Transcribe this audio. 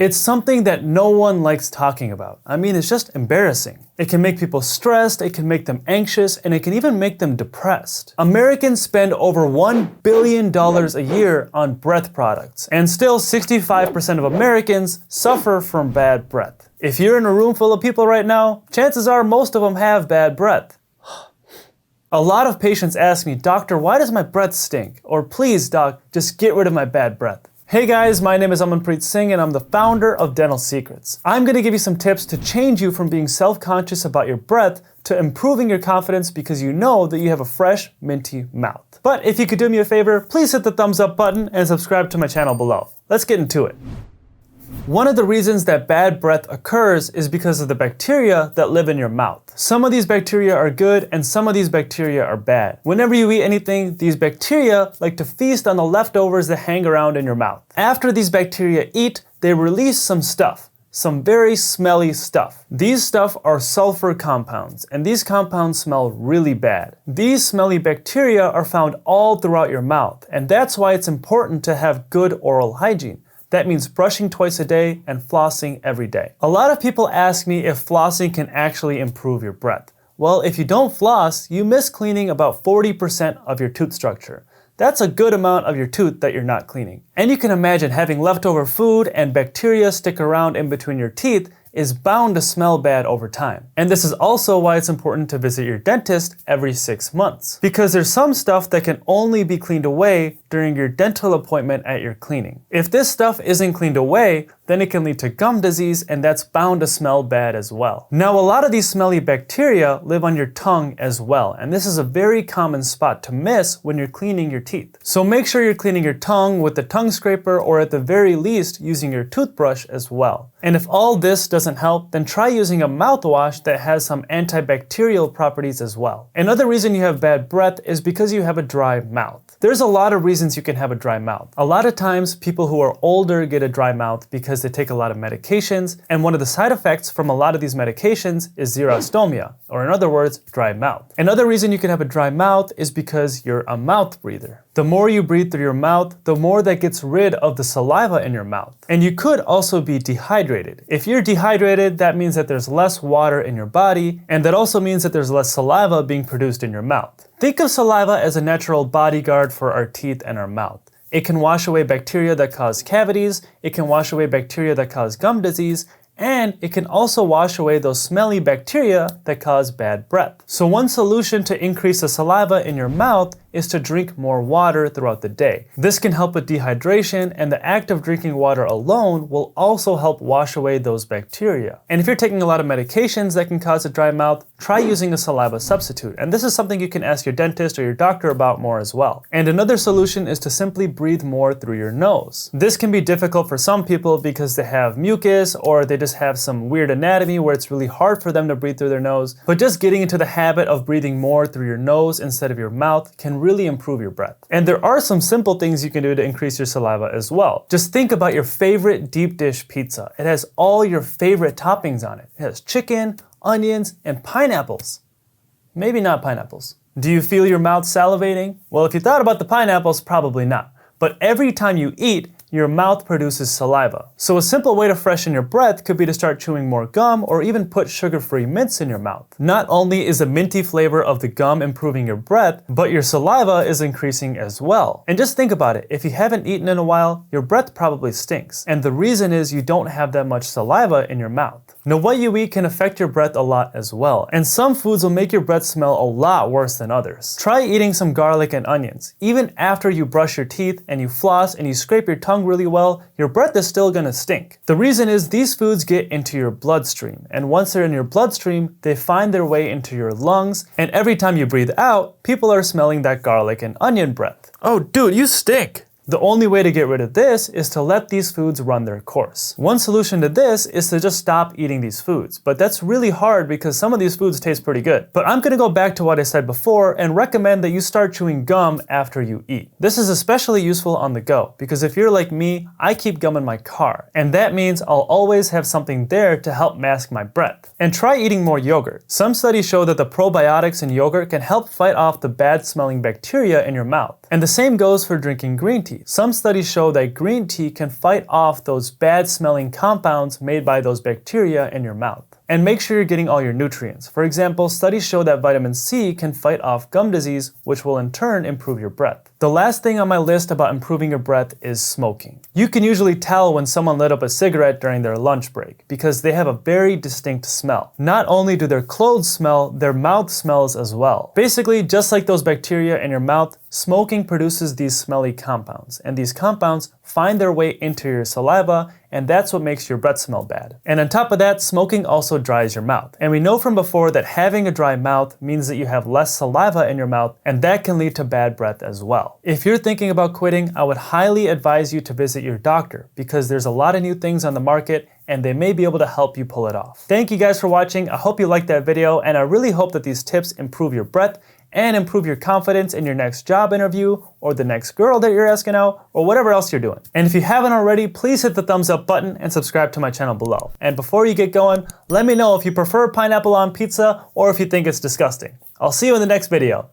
It's something that no one likes talking about. I mean, it's just embarrassing. It can make people stressed, it can make them anxious, and it can even make them depressed. Americans spend over $1 billion a year on breath products, and still 65% of Americans suffer from bad breath. If you're in a room full of people right now, chances are most of them have bad breath. A lot of patients ask me, "Doctor, why does my breath stink?" Or, "Please, doc, just get rid of my bad breath." Hey guys, my name is Amanpreet Singh and I'm the founder of Dental Secrets. I'm going to give you some tips to change you from being self-conscious about your breath to improving your confidence because you know that you have a fresh, minty mouth. But if you could do me a favor, please hit the thumbs up button and subscribe to my channel below. Let's get into it. One of the reasons that bad breath occurs is because of the bacteria that live in your mouth. Some of these bacteria are good and some of these bacteria are bad. Whenever you eat anything, these bacteria like to feast on the leftovers that hang around in your mouth. After these bacteria eat, they release some stuff. Some very smelly stuff. These stuff are sulfur compounds, and these compounds smell really bad. These smelly bacteria are found all throughout your mouth, and that's why it's important to have good oral hygiene. That means brushing twice a day and flossing every day. A lot of people ask me if flossing can actually improve your breath. Well, if you don't floss, you miss cleaning about 40% of your tooth structure. That's a good amount of your tooth that you're not cleaning. And you can imagine having leftover food and bacteria stick around in between your teeth is bound to smell bad over time. And this is also why it's important to visit your dentist every 6 months. Because there's some stuff that can only be cleaned away during your dental appointment at your cleaning. If this stuff isn't cleaned away, then it can lead to gum disease, and that's bound to smell bad as well. Now, a lot of these smelly bacteria live on your tongue as well, and this is a very common spot to miss when you're cleaning your teeth. So make sure you're cleaning your tongue with the tongue scraper, or at the very least, using your toothbrush as well. And if all this doesn't help, then try using a mouthwash that has some antibacterial properties as well. Another reason you have bad breath is because you have a dry mouth. There's a lot of reasons you can have a dry mouth. A lot of times, people who are older get a dry mouth because they take a lot of medications, and one of the side effects from a lot of these medications is xerostomia, or in other words, dry mouth. Another reason you can have a dry mouth is because you're a mouth breather. The more you breathe through your mouth, the more that gets rid of the saliva in your mouth. And you could also be dehydrated. If you're dehydrated, that means that there's less water in your body, and that also means that there's less saliva being produced in your mouth. Think of saliva as a natural bodyguard for our teeth and our mouth. It can wash away bacteria that cause cavities, it can wash away bacteria that cause gum disease, and it can also wash away those smelly bacteria that cause bad breath. So one solution to increase the saliva in your mouth is to drink more water throughout the day. This can help with dehydration, and the act of drinking water alone will also help wash away those bacteria. And if you're taking a lot of medications that can cause a dry mouth, try using a saliva substitute. And this is something you can ask your dentist or your doctor about more as well. And another solution is to simply breathe more through your nose. This can be difficult for some people because they have mucus or they just have some weird anatomy where it's really hard for them to breathe through their nose. But just getting into the habit of breathing more through your nose instead of your mouth can really improve your breath. And there are some simple things you can do to increase your saliva as well. Just think about your favorite deep dish pizza. It has all your favorite toppings on it. It has chicken, onions, and pineapples. Maybe not pineapples. Do you feel your mouth salivating? Well, if you thought about the pineapples, probably not. But every time you eat, your mouth produces saliva. So a simple way to freshen your breath could be to start chewing more gum or even put sugar-free mints in your mouth. Not only is the minty flavor of the gum improving your breath, but your saliva is increasing as well. And just think about it, if you haven't eaten in a while, your breath probably stinks. And the reason is you don't have that much saliva in your mouth. Now, what you eat can affect your breath a lot as well, and some foods will make your breath smell a lot worse than others. Try eating some garlic and onions. Even after you brush your teeth and you floss and you scrape your tongue really well, your breath is still gonna stink. The reason is these foods get into your bloodstream, and once they're in your bloodstream, they find their way into your lungs, and every time you breathe out, people are smelling that garlic and onion breath. Oh dude, you stink! The only way to get rid of this is to let these foods run their course. One solution to this is to just stop eating these foods, but that's really hard because some of these foods taste pretty good. But I'm gonna go back to what I said before and recommend that you start chewing gum after you eat. This is especially useful on the go because if you're like me, I keep gum in my car, and that means I'll always have something there to help mask my breath. And try eating more yogurt. Some studies show that the probiotics in yogurt can help fight off the bad smelling bacteria in your mouth. And the same goes for drinking green tea. Some studies show that green tea can fight off those bad smelling compounds made by those bacteria in your mouth. And make sure you're getting all your nutrients. For example, studies show that vitamin C can fight off gum disease, which will in turn improve your breath. The last thing on my list about improving your breath is smoking. You can usually tell when someone lit up a cigarette during their lunch break because they have a very distinct smell. Not only do their clothes smell, their mouth smells as well. Basically, just like those bacteria in your mouth, smoking produces these smelly compounds, and these compounds find their way into your saliva, and that's what makes your breath smell bad. And on top of that, smoking also dries your mouth. And we know from before that having a dry mouth means that you have less saliva in your mouth, and that can lead to bad breath as well. If you're thinking about quitting, I would highly advise you to visit your doctor because there's a lot of new things on the market and they may be able to help you pull it off. Thank you guys for watching. I hope you liked that video, and I really hope that these tips improve your breath and improve your confidence in your next job interview or the next girl that you're asking out or whatever else you're doing. And if you haven't already, please hit the thumbs up button and subscribe to my channel below. And before you get going, let me know if you prefer pineapple on pizza or if you think it's disgusting. I'll see you in the next video.